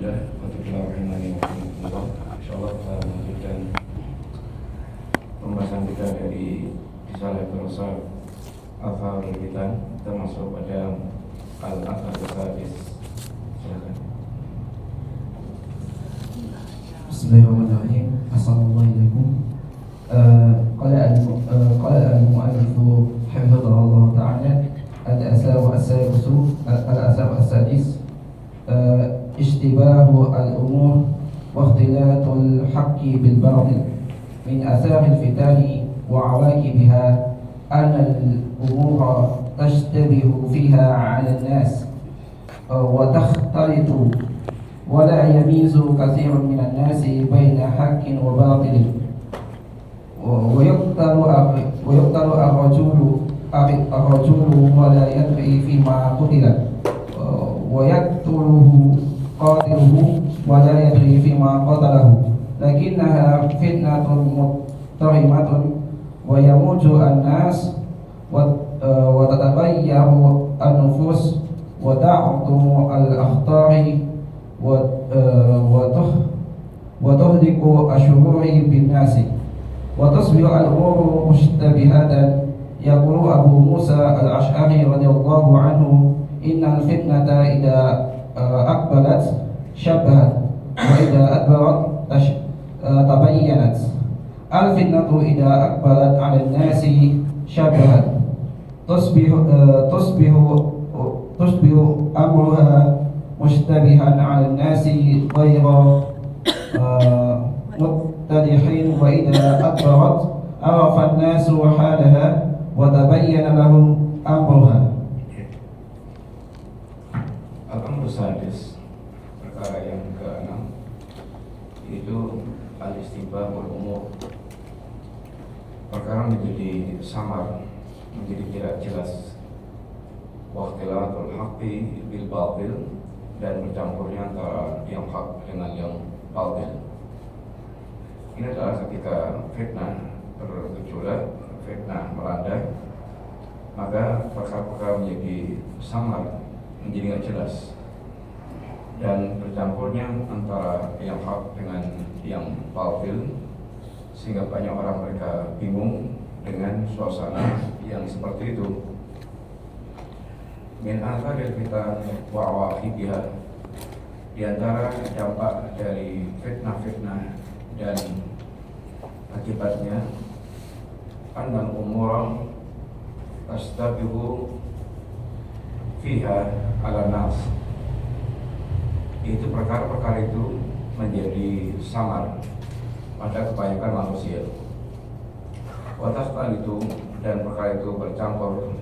Alhamdulillah, Allah. Insyaallah kita melanjutkan pembahasan kita dari Risalah Firasat Atharul Fitan. Kita masuk pada Al-Athar Al-Sadis. Silakan. Bismillahirrahmanirrahim. Assalamualaikum. Qala al-mu'allif hafizahullah ta'ala al-asar as-sadis اشتباه الأمور واختلاط الحق بالباطل من آثار الفتن وعواقبها أن الأمور تشتبه فيها على الناس وتختلط ولا يميز كثير من الناس بين حق وباطل ويقتل الرجل ولا يدري فيما قتل ويقتله قاتله ولا يدري فيما قتله لكنها فتنة مضطرمة ويموت الناس وتتغير النفوس وتعظم الأخطار وتهلك الشرور بالناس وتصبح الأمور مشتبهة. يقول أبو موسى الأشعري رضي الله عنه إن الفتنة إذا أقبلت شبهت وإذا أدبرت تبينت. الفتنة إذا أقبلت على الناس شبهت تصبح أمرها مشتبها على الناس غير متضحين وإذا أدبرت عرف الناس حالها وتبين لهم أمرها. Al-Amru Sadis, perkara yang ke-6, itu al-istibah wal-umur. Perkara menjadi samar, menjadi tidak jelas. Wakhtilatul haqqi bil batil, dan bercampurnya antara yang hak dengan yang batil. Ini adalah ketika fitnah bergejolak, fitnah melanda, maka perkara-perkara menjadi samar, menjadi tidak jelas, dan bercampurnya antara yang hak dengan yang batil, sehingga banyak orang mereka bingung dengan suasana yang seperti itu. Min atharil fitan wa awaqibiha, di antara dampak dari fitnah-fitnah dan akibatnya, annal umura tastabihu fiha ala nas, itu perkara-perkara itu menjadi samar pada kebanyakan manusia. Watastal itu, dan perkara itu bercampur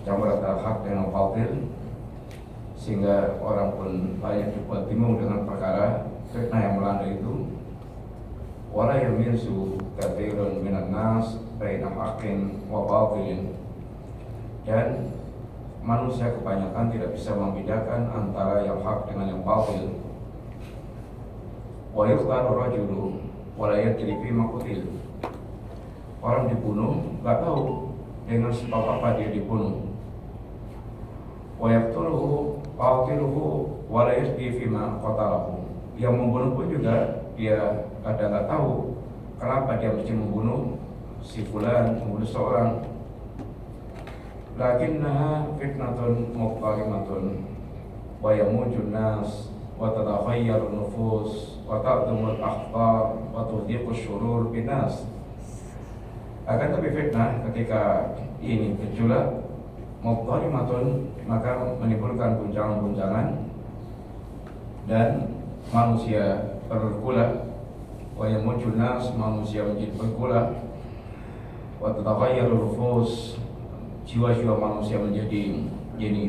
antara hak dengan batil, sehingga orang pun banyak dibuat bingung dengan perkara fitnah yang melanda itu. Wala yamizu katsirun minan nas baina haqqin wa batilin, dan manusia kebanyakan tidak bisa membedakan antara yang hak dengan yang batil. Wa yuqtalu rajulu wa la yadri fima qutil, orang dibunuh nggak tahu dengan sebab apa dia dibunuh. Wa yaqtuluhu qatiluhu wa la yadri fima qatalahu, yang membunuh pun juga dia kadang nggak tahu kenapa dia mesti membunuh si fulan, membunuh seorang. Lakinnaha fitnatun muqtarimatun wa yamujun nas wa tataghayyaru nufus wa ta'dumul akhtar wa tuhdiqu syurur binas. Akan tapi fitnah ketika ini gejolak, muqtarimatun, maka menimbulkan guncangan-guncangan dan manusia bergolak. Wa yamujun nas, manusia menjadi bergolak. Wa tataghayyaru nufus, jiwa-jiwa manusia menjadi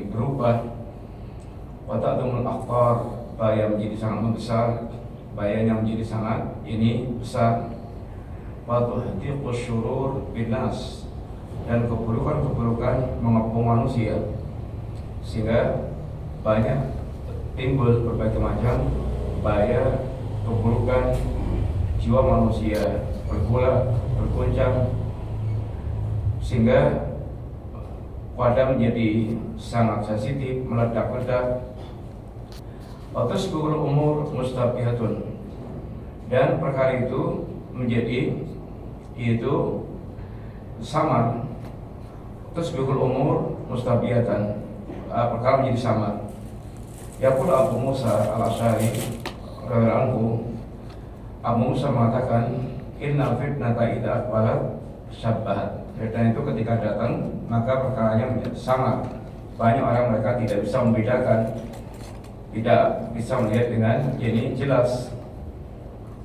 berubah. Wa ta'dumul akhtar, bahaya menjadi sangat membesar, bahayanya menjadi sangat besar. Wa tuhdiqu syurur binas, dan keburukan-keburukan mengepung manusia, sehingga banyak timbul berbagai macam bahaya, keburukan, jiwa manusia bergolak, bergoncang, sehingga pada menjadi sangat sensitif, meledak-ledak. wa tasbiqul umur mustabihatun, dan perkara itu menjadi yaitu samar. Tasbiqul umur mustabihatan, perkara menjadi samar. Yaqul Abu Musa al-Asy'ari radhiyallahu anhu, Abu Musa mengatakan, innal fitnata idza aqbalat syabbahat. Fitnah itu ketika datang maka perkaranya menjadi samar. Banyak orang mereka tidak bisa membedakan, tidak bisa melihat dengan ini jelas.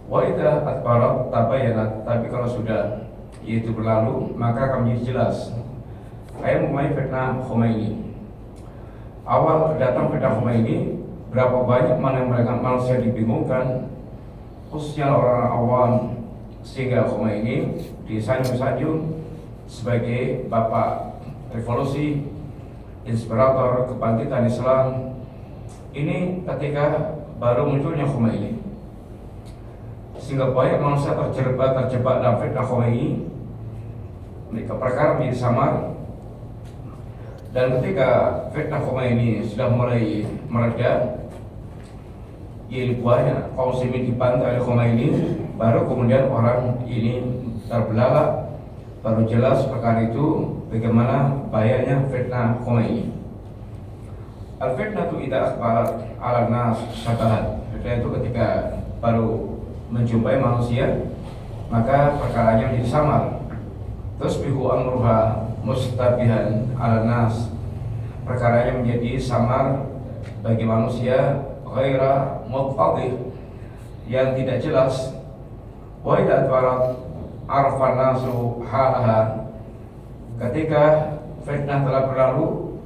Wa idza adbarat tabayyanat, tapi kalau sudah itu berlalu maka akan menjadi jelas. Kayak mulai fitnah Khomeini. Awal datang fitnah Khomeini, berapa banyak mana mereka manusia dibingungkan, khususnya orang awam, sehingga Khomeini disanjung-sanjung sebagai bapak revolusi, inspirator kebangkitan Islam. Ini ketika baru munculnya Khomeini, sehingga banyak manusia terjebak dalam fitnah Khomeini. Mereka perkara menjadi samar. Dan ketika fitnah Khomeini sudah mulai mereda, yaitu banyak kaum muslimin dibantai oleh Khomeini, baru kemudian orang ini terbelalak, baru jelas perkara itu bagaimana bahayanya fitnah Khomeini. Al-fitnatu idza akhbarat 'ala nas syabahat. Fitnah itu ketika baru menjumpai manusia, maka perkaranya menjadi samar. Tasbihu amruha mustabihan 'ala nas. Perkaranya menjadi samar bagi manusia, ghaira muttadih, yang tidak jelas. Wa idza atwarat arafan nasu halaha. Ketika fitnah telah berlalu,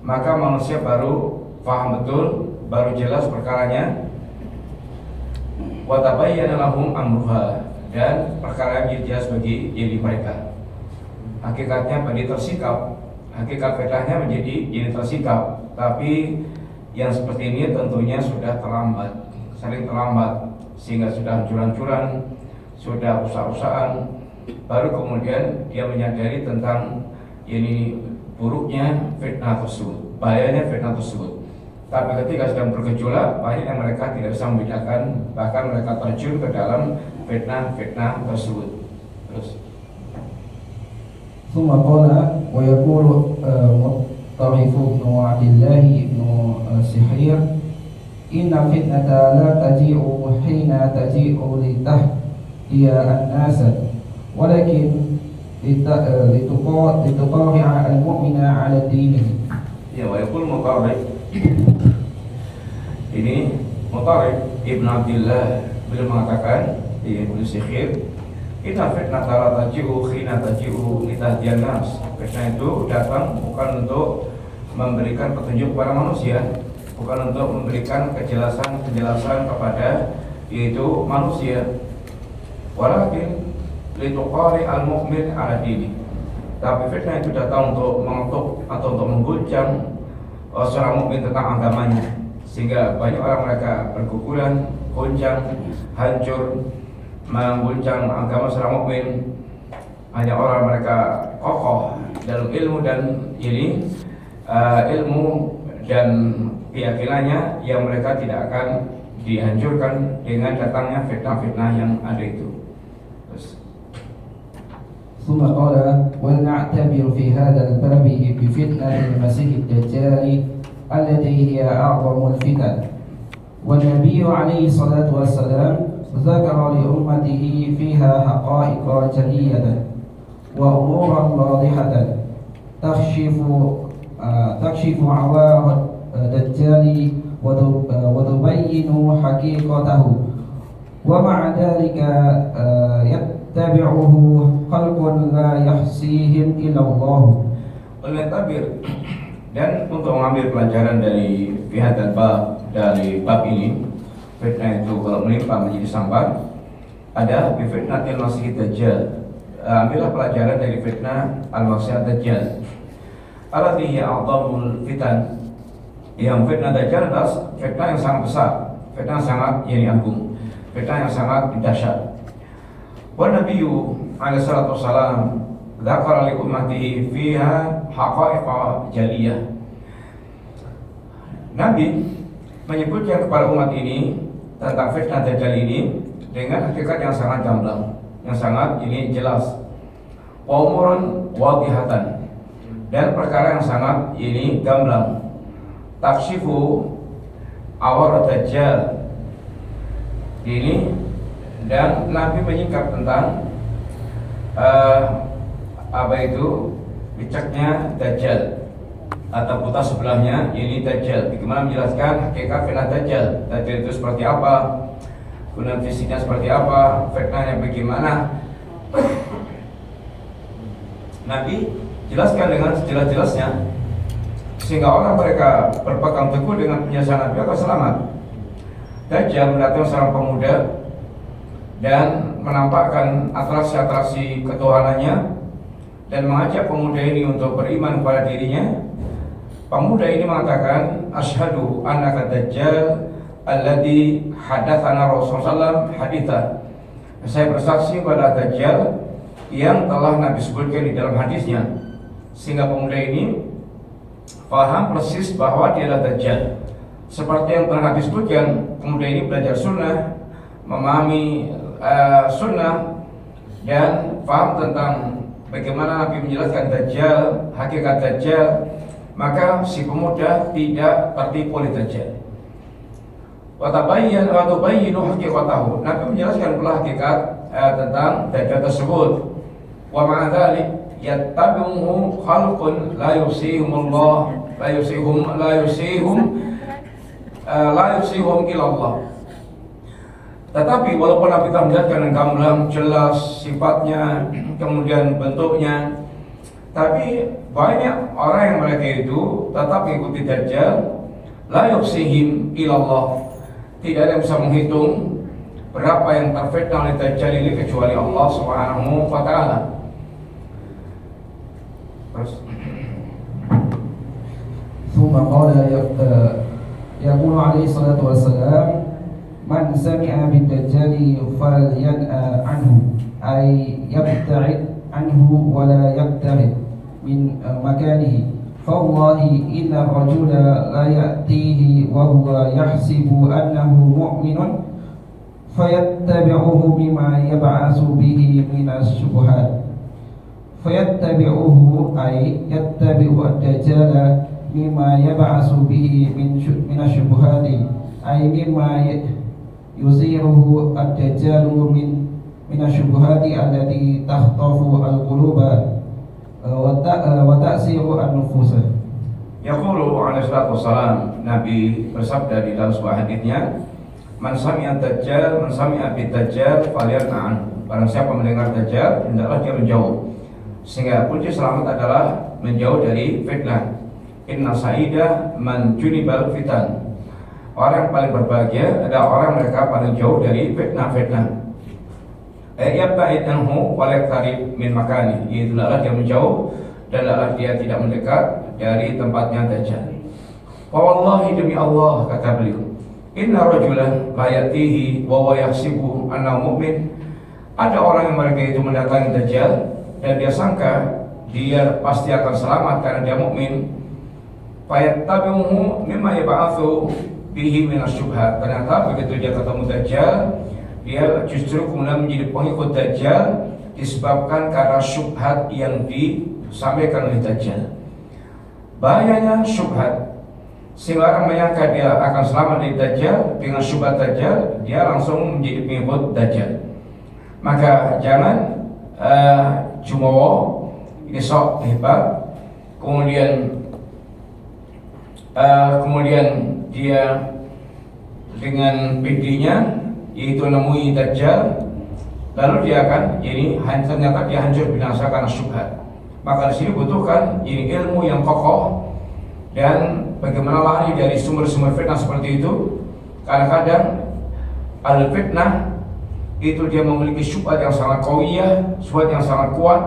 maka manusia baru paham betul, baru jelas perkaranya. Wa tabayyana lahum amruha, dan perkara yang jelas bagi diri mereka. Hakikatnya bagi tersikap, hakikat fitnahnya menjadi jadi tersikap. Tapi yang seperti ini tentunya sudah terlambat, sering terlambat, sehingga sudah hancur-hancuran, sudah rusak-rusakan, baru kemudian dia menyadari tentang ini buruknya fitnah tersebut, bahayanya fitnah tersebut. Tapi ketika sedang bergejolak, banyak yang mereka tidak bisa membedakan, bahkan mereka terjun ke dalam fitnah-fitnah tersebut. Terus ثم قال ويقول مطرف بن عبد الله بن سحير إن الفتنة لا تجيء حين تجيء لتهدي الناس ولكن لتقارع المؤمن على دينه. Ya, ويقول مطرف, ini Mutarrif Ibn Abdillah beliau mengatakan di Ibnu Sikhir, Inna fitnah la taji'u khina taji'u litahdiyan nas. Fitnah itu datang bukan untuk memberikan petunjuk kepada manusia, bukan untuk memberikan kejelasan kepada yaitu manusia. Walakin lituqari al-mu'min ala dini. Tapi fitnah itu datang untuk mengetuk atau untuk mengguncang seorang mukmin tentang agamanya, sehingga banyak orang mereka berguguran, goncang, hancur, mengguncang agama seorang mukmin. Hanya orang mereka kokoh dalam ilmu dan ini ilmu dan keyakinannya yang mereka tidak akan dihancurkan dengan datangnya fitnah-fitnah yang ada itu. ثم قال ولنعتبر في هذا الباب بفتنة المسيح الدجال التي هي أعظم الفتن. والنبي عليه الصلاة والسلام ذكر لأمته فيها حقائق جلية وأمورا واضحة تكشف عوار الدجال وتبين حقيقته، ومع ذلك يتبعه خلق لا يحصيهم إلا الله. Tabir, dan untuk mengambil pelajaran dari pihak dan bab dari bab ini, fitnah itu kalau menimpa menjadi samar, ada fitnah al-masih dajjal. Ambillah pelajaran dari fitnah al-masih dajjal. Allati hiya a'dhamul fitan. Yang fitnah dajjal adalah fitnah yang sangat besar, fitnah yang sangat agung, fitnah yang sangat dahsyat. Wa nabiyyu alaihi salatu wassalam dzakara li ummatihi fiha haqa'iqa jaliyah. Nabi menyebutkan kepada umat ini tentang fitnah Dajjal ini dengan hakikat yang sangat gamblang, yang sangat ini jelas, wa umurun wadihatan, dan perkara yang sangat ini gamblang, takshifu awar Dajjal ini, dan Nabi menyingkap tentang apa itu bicaknya Dajjal atau buta sebelahnya ini Dajjal. Bagaimana menjelaskan hakikat fitnah Dajjal. Dajjal itu seperti apa, guna fisiknya seperti apa, fitnahnya bagaimana. Nabi jelaskan dengan sejelas-jelasnya sehingga orang mereka berpegang teguh dengan penjelasan Nabi akan selamat. Dajjal mendatang seorang pemuda dan menampakkan atraksi-atraksi ketuhanannya dan mengajak pemuda ini untuk beriman kepada dirinya. Pemuda ini mengatakan, asyhadu annaka Dajjal alladzi hadatsana Rasulullah haditha. Saya bersaksi pada Dajjal yang telah Nabi sebutkan di dalam hadisnya. Sehingga pemuda ini paham persis bahwa dia adalah Dajjal. Seperti yang pernah Nabi sebutkan, pemuda ini belajar sunnah, memahami sunnah, dan paham tentang bagaimana Nabi menjelaskan Dajjal, hakikat Dajjal. Maka si pemuda tidak tertipu oleh Dajjal. Wa tubayyinu haqiqatahu. Nabi menjelaskan pula hakikat tentang Dajjal tersebut. Wa ma'a dzalik yattabi'uhu khalqun la yusihum ila Allah. Tetapi walaupun Nabi telah menjelaskan dengan gamblang jelas sifatnya, kemudian bentuknya, tapi banyak orang yang mereka itu tetap mengikuti Dajjal, la yuksihim ilallah. Tidak ada yang bisa menghitung berapa yang terfitnah oleh Dajjal ini kecuali Allah Subhanahu wa ta'ala. Terus ثم قال يقول عليه الصلاة والسلام من سمع بالدجال فلينأ عنه أي يبتعد عنه ولا يقترب من مكانه فوالله إن الرجل لا يأتيه وهو يحسب أنه مؤمن فيتبعه بما يبعث به من الشبهات فيتبعه أي يتبع الدجال مما يبعث به من الشبهات أي مما يثيره الدجال من الشبهات التي تخطف القلوب وتأسير النفوس. Yaqulu alaihi salatu wassalam, Nabi bersabda di dalam sebuah hadisnya, man sami'a Dajjal, man sami'a bid-Dajjal falyarna'an. Barang siapa mendengar Dajjal, hendaklah dia menjauh. Sehingga kunci selamat adalah menjauh dari fitnah. Inna sa'idah man junibal fitan. Orang yang paling berbahagia adalah orang mereka paling jauh dari fitnah-fitnah. Yabta'id anhu wa yaqtarib min makani. Itulah dia menjauh dan dia tidak mendekat dari tempatnya Dajjal. Wa wallahi, demi Allah, kata beliau, inna rajulan la yatihi wa huwa yahsibu annahu mu'min. Ada orang yang mereka itu mendatangi Dajjal dan dia sangka dia pasti akan selamat karena dia mukmin. Fayattabi'uhu mimma yab'atsu bihi minasyubhat. Ternyata begitu dia ketemu Dajjal, dia justru kemudian menjadi pengikut Dajjal disebabkan karena syubhat yang disampaikan oleh Dajjal. Bahayanya syubhat, sehingga orang menyangka dia akan selamat dari Dajjal. Dengan syubhat Dajjal, dia langsung menjadi pengikut Dajjal. Maka jangan jumawa ini sok hebat, kemudian dia dengan PD-nya yaitu nemui Dajjal, lalu dia akan ternyata dia hancur binasa karena syubhat. Maka di sini butuhkan ilmu yang kokoh dan bagaimana lari dari sumber-sumber fitnah seperti itu. Kadang-kadang al-fitnah itu dia memiliki syubhat yang sangat qawiyah, syubhat yang sangat kuat,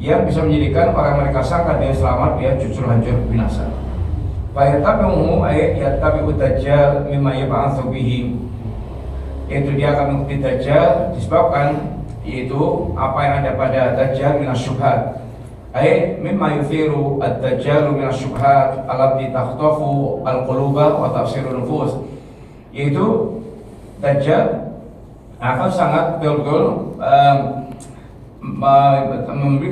yang bisa menjadikan orang mereka sangka dia selamat, dia justru hancur binasa. Fayattabi'uhu ay yattabi'u Dajjal mimma yab'atsu bihi. Itu dia akan mengikuti Dajjal disebabkan yaitu apa yang ada pada Dajjal minas syubhat. ay mimma yuthiru ad-dajjal min asy-syubhat allati takhtafu al-quluba wa tafsirun nufus, yaitu Dajjal akan sangat betul-betul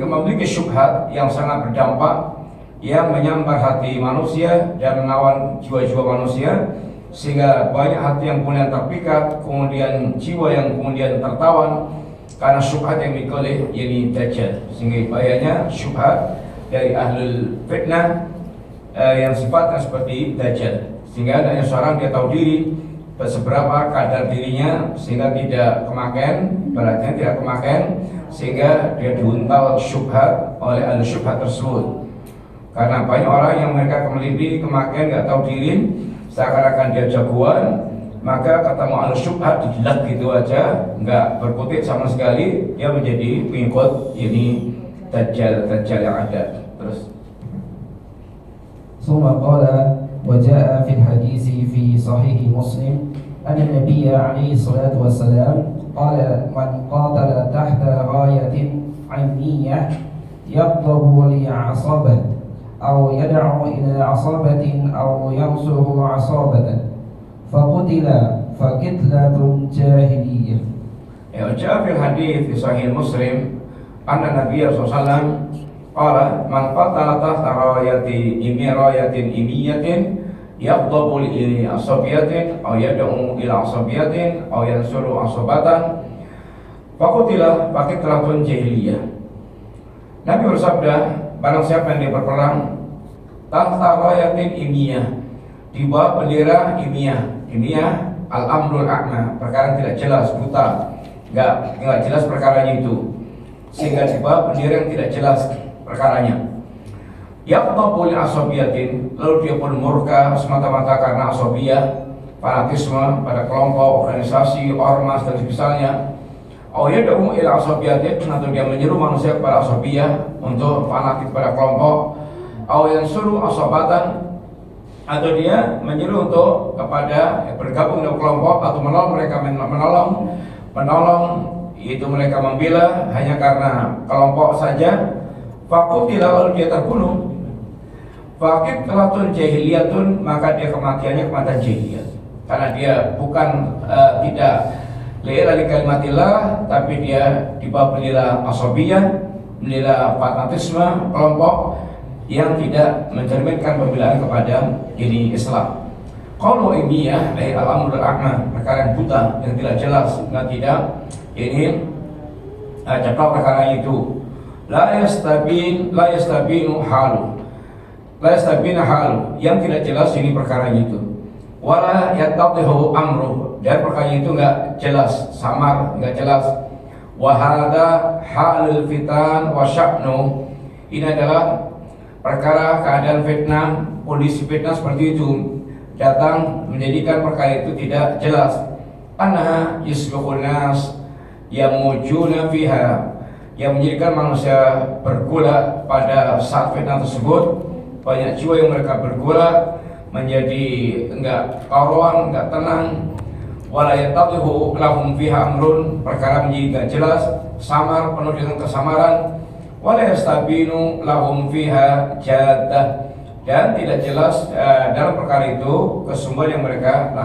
memiliki syubhat yang sangat berdampak, yang menyambar hati manusia dan menawan jiwa-jiwa manusia, sehingga banyak hati yang kemudian terpikat, kemudian jiwa yang kemudian tertawan karena syubhat yang dimiliki oleh Dajjal. Sehingga bahayanya syubhat dari ahlul fitnah yang sifatnya seperti Dajjal, sehingga adanya seorang dia tahu diri seberapa kadar dirinya sehingga tidak kemakaian, beratnya tidak kemakaian, sehingga dia diuntal syubhat oleh ahli syubhat tersebut. Karena banyak orang yang mereka kemelindi, kemakaian, nggak tahu diri, seakan-akan dia jagoan, maka ketemu ahli syubhat dijilat gitu aja, nggak berkutik sama sekali, dia menjadi pengikut ini Dajjal yang ada. Terus ثم قال وجاء في الحديث في صحيح مسلم أن النبي عليه الصلاة والسلام قال من قاتل تحت راية علمية يغضب لعصابة أو يدعو إلى عصابة أو ينصر عصابة فقتل فقتلة جاهلية. جاء في الحديث في صحيح مسلم أن النبي صلى الله عليه وسلم قال من قتل تحت راية إمية يغضب لعصبية أو يدعو إلى عصبية أو ينصر عصبة فقتل فقتلة جاهلية. Nabi bersabda, barang siapa yang dia berperang tahta rayatin imiyah, di bawah bendera imiyah al-amrul a'ma, perkara yang tidak jelas, buta, enggak jelas perkaranya itu, sehingga di bawah bendera yang tidak jelas perkaranya. Yaqtabu li asabiyatin, lalu dia pun murka semata-mata karena asabiyah, fanatisme pada kelompok, organisasi, ormas dan misalnya. Au yad'u ila asabiyatin, atau dia menyeru manusia kepada asabiyah untuk fanatik pada kelompok. Au yansuru asabatan, atau dia menyeru untuk kepada bergabung dengan kelompok atau menolong mereka, menolong itu mereka membela hanya karena kelompok saja. Faqutila, lalu dia terbunuh. Faqitlatun jahiliyatun, maka dia kematiannya kematian jahiliyah, karena dia bukan tidak li'ilali kalimatillah, tapi dia di bawah bendera asabiyah, bendera fanatisme kelompok yang tidak mencerminkan pembelaan kepada dini Islam. Qalu imiyah ay al-amrul a'ma, perkara yang buta, yang tidak jelas, yang tidak ini cepat perkara itu. La yastabinu halu, yang tidak jelas ini perkaranya itu. Wala yattadihu amruh, dan perkaranya itu enggak jelas, samar, enggak jelas. Wa hadza halul fitan wa sya'nu, ini adalah perkara keadaan fitnah, kondisi fitnah seperti itu datang menjadikan perkara itu tidak jelas. Annaha yusbiqun nas yamujuna fiha, yang menjadikan manusia bergolak pada saat fitnah tersebut. Banyak jiwa yang mereka bergolak menjadi enggak karuan, enggak tenang. Wala yataqihu lahum fiha amrun, perkara menjadi enggak jelas, samar, penuh dengan kesamaran. Wala yastabinu lahum fiha jadah, dan tidak jelas dalam perkara itu kesungguhan yang mereka lakukan.